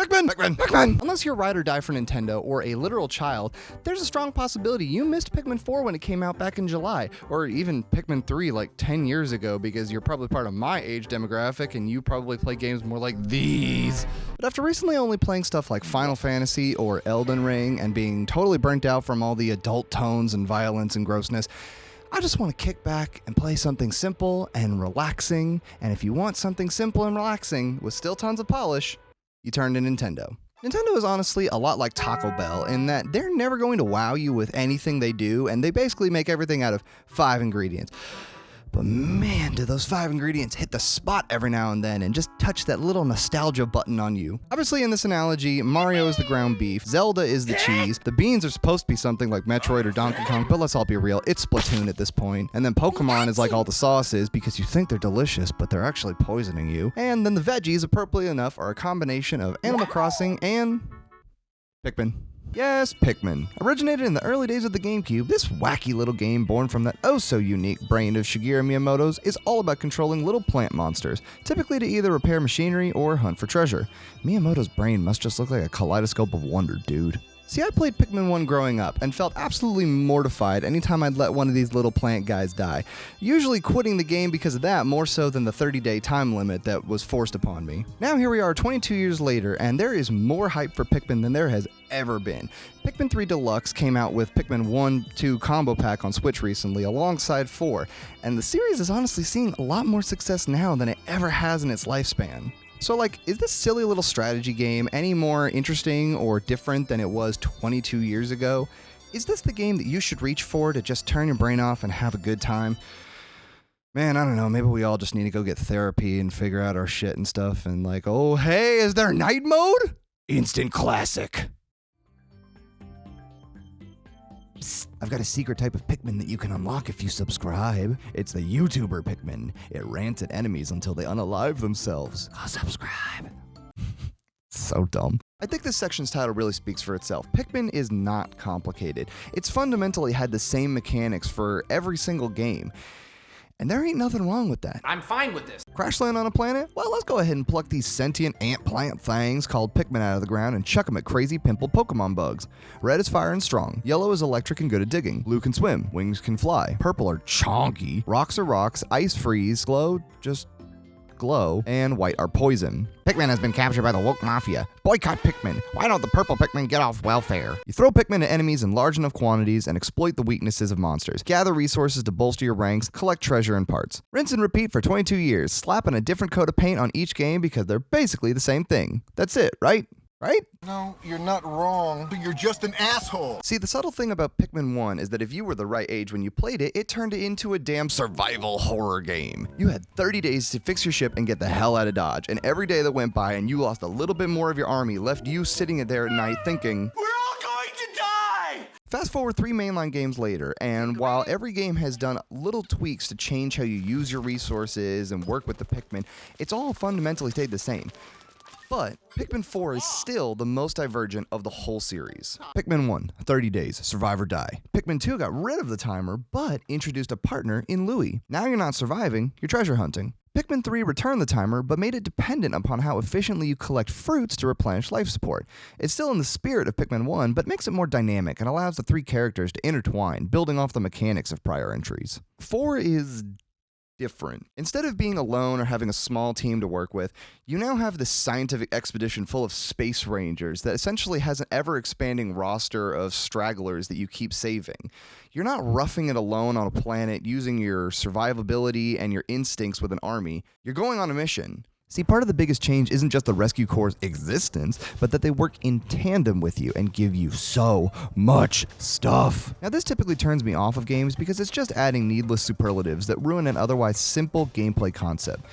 Pikmin! Pikmin! Pikmin! Unless you're ride or die for Nintendo or a literal child, there's a strong possibility you missed Pikmin 4 when it came out back in July, or even Pikmin 3 like 10 years ago because you're probably part of my age demographic and you probably play games more like these. But after recently only playing stuff like Final Fantasy or Elden Ring and being totally burnt out from all the adult tones and violence and grossness, I just want to kick back and play something simple and relaxing, and if you want something simple and relaxing with still tons of polish, you turn to Nintendo. Nintendo is honestly a lot like Taco Bell in that they're never going to wow you with anything they do, and they basically make everything out of 5 ingredients. But man, do those 5 ingredients hit the spot every now and then and just touch that little nostalgia button on you. Obviously in this analogy, Mario is the ground beef, Zelda is the cheese, the beans are supposed to be something like Metroid or Donkey Kong, but let's all be real, it's Splatoon at this point. And then Pokemon is like all the sauces because you think they're delicious, but they're actually poisoning you. And then the veggies, appropriately enough, are a combination of Animal Crossing and Pikmin. Yes, Pikmin. Originated in the early days of the GameCube, this wacky little game born from that oh-so-unique brain of Shigeru Miyamoto's is all about controlling little plant monsters, typically to either repair machinery or hunt for treasure. Miyamoto's brain must just look like a kaleidoscope of wonder, dude. See, I played Pikmin 1 growing up and felt absolutely mortified anytime I'd let one of these little plant guys die, usually quitting the game because of that more so than the 30-day time limit that was forced upon me. Now here we are 22 years later, and there is more hype for Pikmin than there has ever been. Pikmin 3 Deluxe came out with Pikmin 1-2 combo pack on Switch recently alongside 4, and the series is honestly seeing a lot more success now than it ever has in its lifespan. So is this silly little strategy game any more interesting or different than it was 22 years ago? Is this the game that you should reach for to just turn your brain off and have a good time? Man, I don't know, maybe we all just need to go get therapy and figure out our shit and stuff and oh hey, is there night mode? Instant classic. Psst, I've got a secret type of Pikmin that you can unlock if you subscribe. It's the YouTuber Pikmin. It rants at enemies until they unalive themselves. Go subscribe. So dumb. I think this section's title really speaks for itself. Pikmin is not complicated. It's fundamentally had the same mechanics for every single game. And there ain't nothing wrong with that. I'm fine with this. Crash land on a planet? Well, let's go ahead and pluck these sentient ant plant things called Pikmin out of the ground and chuck them at crazy pimple Pokemon bugs. Red is fire and strong. Yellow is electric and good at digging. Blue can swim. Wings can fly. Purple are chonky. Rocks are rocks. Ice freeze. Glow just glow. And white are poison. Pikmin has been captured by the woke mafia. Boycott Pikmin. Why don't the purple Pikmin get off welfare? You throw Pikmin at enemies in large enough quantities and exploit the weaknesses of monsters. Gather resources to bolster your ranks, collect treasure and parts. Rinse and repeat for 22 years, slapping a different coat of paint on each game because they're basically the same thing. That's it, right? Right? No, you're not wrong. You're just an asshole. See, the subtle thing about Pikmin 1 is that if you were the right age when you played it, it turned it into a damn survival horror game. You had 30 days to fix your ship and get the hell out of Dodge, and every day that went by and you lost a little bit more of your army left you sitting there at night thinking, We're all going to die! Fast forward 3 mainline games later, and while every game has done little tweaks to change how you use your resources and work with the Pikmin, it's all fundamentally stayed the same. But Pikmin 4 is still the most divergent of the whole series. Pikmin 1, 30 days, survive or die. Pikmin 2 got rid of the timer, but introduced a partner in Louie. Now you're not surviving, you're treasure hunting. Pikmin 3 returned the timer, but made it dependent upon how efficiently you collect fruits to replenish life support. It's still in the spirit of Pikmin 1, but makes it more dynamic and allows the 3 characters to intertwine, building off the mechanics of prior entries. 4 is different. Instead of being alone or having a small team to work with, you now have this scientific expedition full of space rangers that essentially has an ever-expanding roster of stragglers that you keep saving. You're not roughing it alone on a planet using your survivability and your instincts with an army. You're going on a mission. See, part of the biggest change isn't just the Rescue Corps' existence, but that they work in tandem with you and give you so much stuff. Now, this typically turns me off of games because it's just adding needless superlatives that ruin an otherwise simple gameplay concept.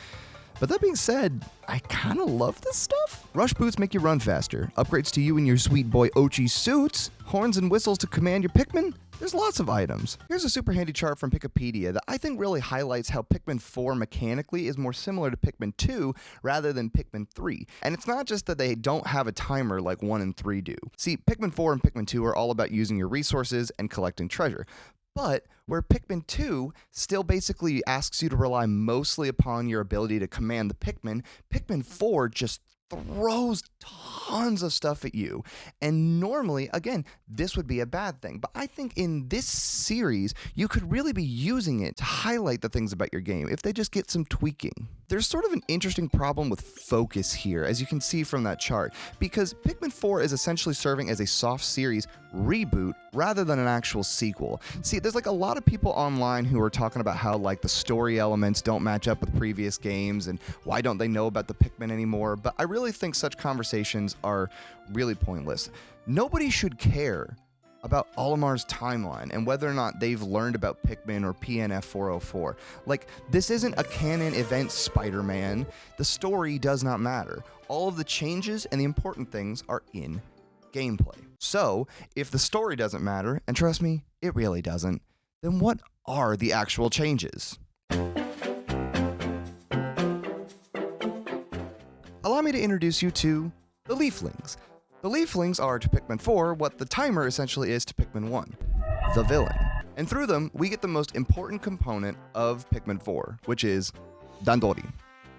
But that being said, I kinda love this stuff. Rush boots make you run faster, upgrades to you and your sweet boy Ochi suits, horns and whistles to command your Pikmin. There's lots of items. Here's a super handy chart from Wikipedia that I think really highlights how Pikmin 4 mechanically is more similar to Pikmin 2 rather than Pikmin 3. And it's not just that they don't have a timer like 1 and 3 do. See, Pikmin 4 and Pikmin 2 are all about using your resources and collecting treasure. But where Pikmin 2 still basically asks you to rely mostly upon your ability to command the Pikmin, Pikmin 4 just throws tons of stuff at you. And normally, again, this would be a bad thing. But I think in this series, you could really be using it to highlight the things about your game if they just get some tweaking. There's sort of an interesting problem with focus here, as you can see from that chart, because Pikmin 4 is essentially serving as a soft series reboot rather than an actual sequel. See, there's like a lot of people online who are talking about how like the story elements don't match up with previous games and why don't they know about the Pikmin anymore, but I really think such conversations are really pointless. Nobody should care about Olimar's timeline and whether or not they've learned about Pikmin or PNF 404. Like, this isn't a canon event Spider-Man. The story does not matter. All of the changes and the important things are in gameplay. So, if the story doesn't matter, and trust me, it really doesn't, then what are the actual changes? Allow me to introduce you to the Leaflings. The Leaflings are to Pikmin 4 what the timer essentially is to Pikmin 1, the villain. And through them, we get the most important component of Pikmin 4, which is Dandori.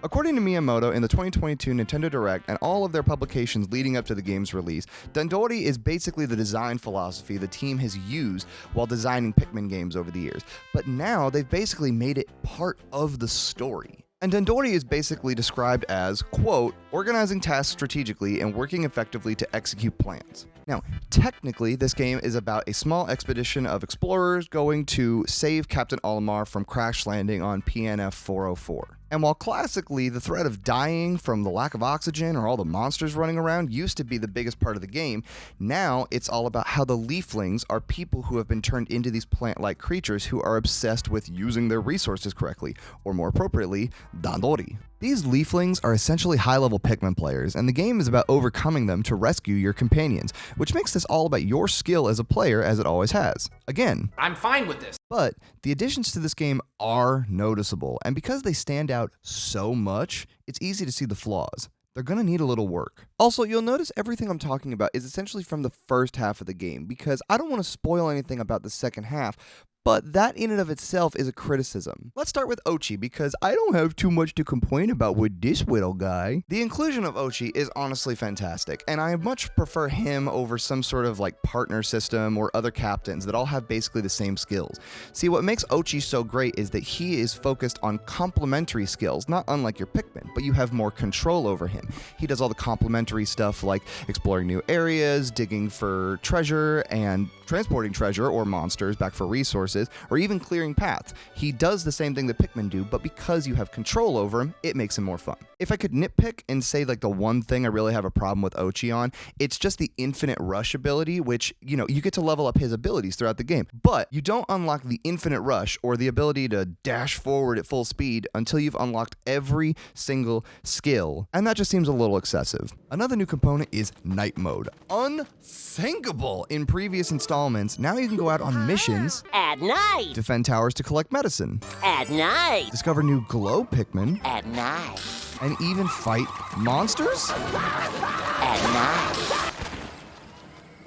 According to Miyamoto in the 2022 Nintendo Direct and all of their publications leading up to the game's release, Dandori is basically the design philosophy the team has used while designing Pikmin games over the years. But now they've basically made it part of the story. And Dandori is basically described as, quote, organizing tasks strategically and working effectively to execute plans. Now, technically, this game is about a small expedition of explorers going to save Captain Olimar from crash landing on PNF 404. And while classically the threat of dying from the lack of oxygen or all the monsters running around used to be the biggest part of the game, now it's all about how the Leaflings are people who have been turned into these plant-like creatures who are obsessed with using their resources correctly, or more appropriately, Dandori. These Leaflings are essentially high-level Pikmin players, and the game is about overcoming them to rescue your companions, which makes this all about your skill as a player as it always has. Again, I'm fine with this. But the additions to this game are noticeable, and because they stand out so much, it's easy to see the flaws. They're gonna need a little work. Also, you'll notice everything I'm talking about is essentially from the first half of the game, because I don't want to spoil anything about the second half, but that in and of itself is a criticism. Let's start with Ochi, because I don't have too much to complain about with this little guy. The inclusion of Ochi is honestly fantastic, and I much prefer him over some sort of like partner system or other captains that all have basically the same skills. See, what makes Ochi so great is that he is focused on complementary skills, not unlike your Pikmin, but you have more control over him. He does all the complementary stuff like exploring new areas, digging for treasure, and transporting treasure or monsters back for resources, or even clearing paths. He does the same thing that Pikmin do, but because you have control over him, it makes him more fun. If I could nitpick and say like the one thing I really have a problem with Ochi on, it's just the infinite rush ability, which, you know, you get to level up his abilities throughout the game, but you don't unlock the infinite rush or the ability to dash forward at full speed until you've unlocked every single skill, and that just seems a little excessive. Another new component is night mode. Unthinkable in previous installments, now you can go out on missions At night. defend towers to collect medicine, At night. discover new glow Pikmin, At night. and even fight monsters? At night.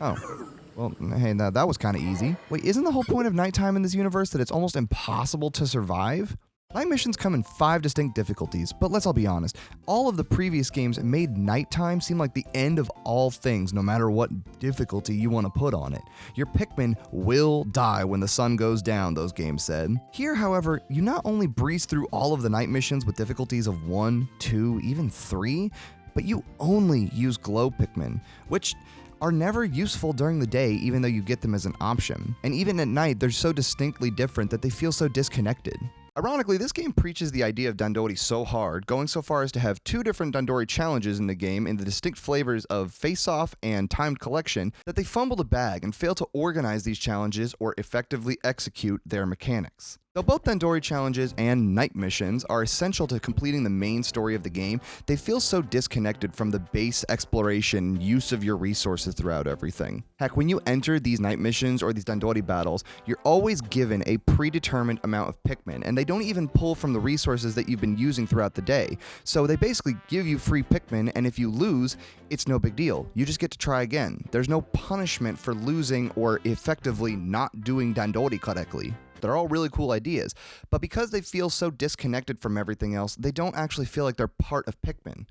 Oh. Well, hey, that was kind of easy. Wait, isn't the whole point of nighttime in this universe that it's almost impossible to survive? Night missions come in 5 distinct difficulties, but let's all be honest, all of the previous games made nighttime seem like the end of all things, no matter what difficulty you want to put on it. Your Pikmin will die when the sun goes down, those games said. Here, however, you not only breeze through all of the night missions with difficulties of 1, 2, even 3, but you only use glow Pikmin, which are never useful during the day even though you get them as an option. And even at night, they're so distinctly different that they feel so disconnected. Ironically, this game preaches the idea of Dandori so hard, going so far as to have 2 different Dandori challenges in the game in the distinct flavors of face-off and timed collection, that they fumble the bag and fail to organize these challenges or effectively execute their mechanics. Though both Dandori challenges and night missions are essential to completing the main story of the game, they feel so disconnected from the base exploration use of your resources throughout everything. Heck, when you enter these night missions or these Dandori battles, you're always given a predetermined amount of Pikmin, and they don't even pull from the resources that you've been using throughout the day. So they basically give you free Pikmin, and if you lose, it's no big deal. You just get to try again. There's no punishment for losing or effectively not doing Dandori correctly. They're all really cool ideas, but because they feel so disconnected from everything else, they don't actually feel like they're part of Pikmin.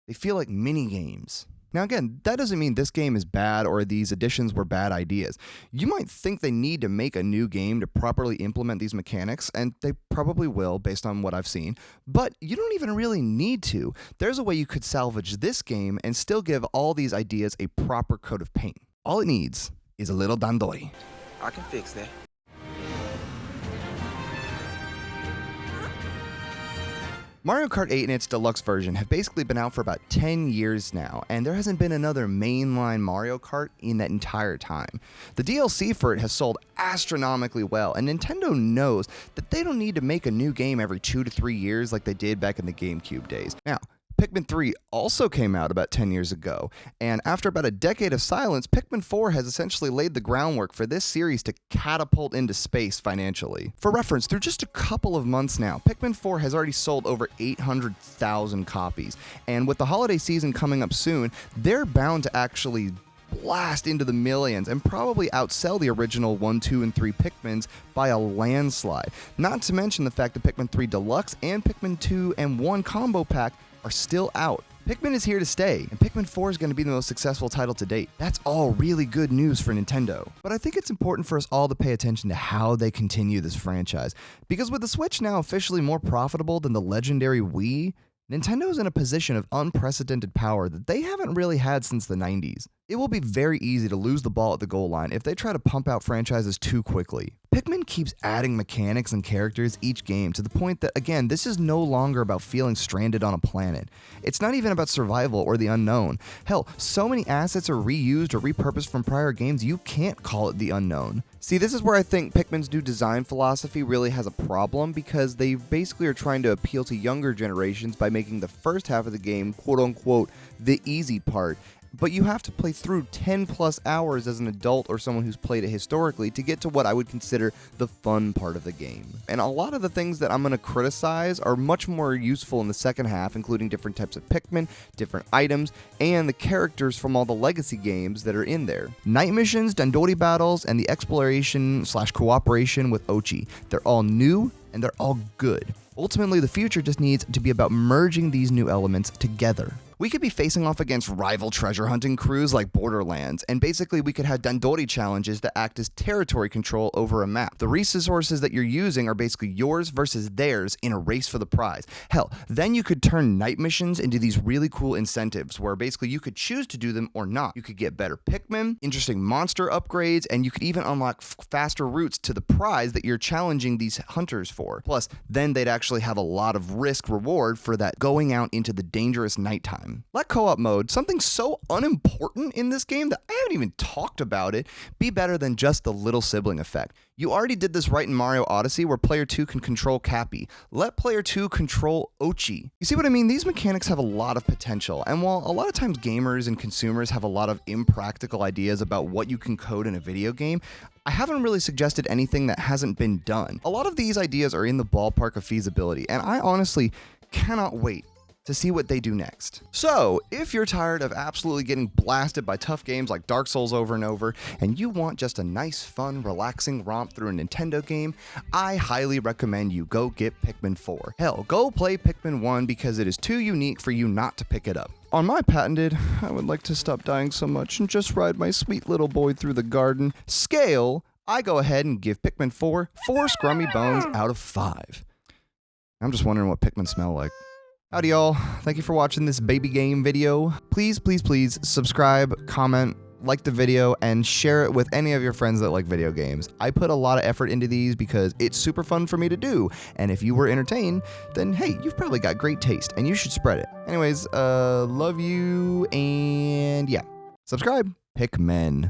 They feel like mini games. Now again, that doesn't mean this game is bad or these additions were bad ideas. You might think they need to make a new game to properly implement these mechanics, and they probably will based on what I've seen, but you don't even really need to. There's a way you could salvage this game and still give all these ideas a proper coat of paint. All it needs is a little Dandori. I can fix that. Mario Kart 8 and its deluxe version have basically been out for about 10 years now, and there hasn't been another mainline Mario Kart in that entire time. The DLC for it has sold astronomically well, and Nintendo knows that they don't need to make a new game every 2 to 3 years like they did back in the GameCube days. Now, Pikmin 3 also came out about 10 years ago, and after about a decade of silence, Pikmin 4 has essentially laid the groundwork for this series to catapult into space financially. For reference, through just a couple of months now, Pikmin 4 has already sold over 800,000 copies, and with the holiday season coming up soon, they're bound to actually blast into the millions and probably outsell the original 1, 2, and 3 Pikmins by a landslide. Not to mention the fact that Pikmin 3 Deluxe and Pikmin 2 and 1 Combo Pack are still out. Pikmin is here to stay, and Pikmin 4 is going to be the most successful title to date. That's all really good news for Nintendo. But I think it's important for us all to pay attention to how they continue this franchise, because with the Switch now officially more profitable than the legendary Wii, Nintendo is in a position of unprecedented power that they haven't really had since the 90s. It will be very easy to lose the ball at the goal line if they try to pump out franchises too quickly. Pikmin keeps adding mechanics and characters each game to the point that, again, this is no longer about feeling stranded on a planet. It's not even about survival or the unknown. Hell, so many assets are reused or repurposed from prior games you can't call it the unknown. See, this is where I think Pikmin's new design philosophy really has a problem, because they basically are trying to appeal to younger generations by making the first half of the game, quote-unquote, the easy part. But you have to play through 10 plus hours as an adult or someone who's played it historically to get to what I would consider the fun part of the game. And a lot of the things that I'm going to criticize are much more useful in the second half, including different types of Pikmin, different items, and the characters from all the legacy games that are in there. Night missions, Dandori battles, and the exploration/cooperation with Ochi. They're all new and they're all good. Ultimately, the future just needs to be about merging these new elements together. We could be facing off against rival treasure hunting crews like Borderlands, and basically we could have Dandori challenges that act as territory control over a map. The resources that you're using are basically yours versus theirs in a race for the prize. Hell, then you could turn night missions into these really cool incentives where basically you could choose to do them or not. You could get better Pikmin, interesting monster upgrades, and you could even unlock faster routes to the prize that you're challenging these hunters for. Plus, then they'd actually have a lot of risk reward for that going out into the dangerous nighttime. Let co-op mode, something so unimportant in this game that I haven't even talked about it, be better than just the little sibling effect. You already did this right in Mario Odyssey, where player 2 can control Cappy. Let player 2 control Ochi. You see what I mean? These mechanics have a lot of potential, and while a lot of times gamers and consumers have a lot of impractical ideas about what you can code in a video game, I haven't really suggested anything that hasn't been done. A lot of these ideas are in the ballpark of feasibility, and I honestly cannot wait to see what they do next. So, if you're tired of absolutely getting blasted by tough games like Dark Souls over and over, and you want just a nice, fun, relaxing romp through a Nintendo game, I highly recommend you go get Pikmin 4. Hell, go play Pikmin 1 because it is too unique for you not to pick it up. On my patented, I would like to stop dying so much and just ride my sweet little boy through the garden scale, I go ahead and give Pikmin 4 4 scrummy bones out of 5. I'm just wondering what Pikmin smell like. Howdy y'all, thank you for watching this baby game video. Please, please, please subscribe, comment, like the video, and share it with any of your friends that like video games. I put a lot of effort into these because it's super fun for me to do, and if you were entertained, then hey, you've probably got great taste, and you should spread it. Anyways, love you, and yeah, subscribe. Pikmin.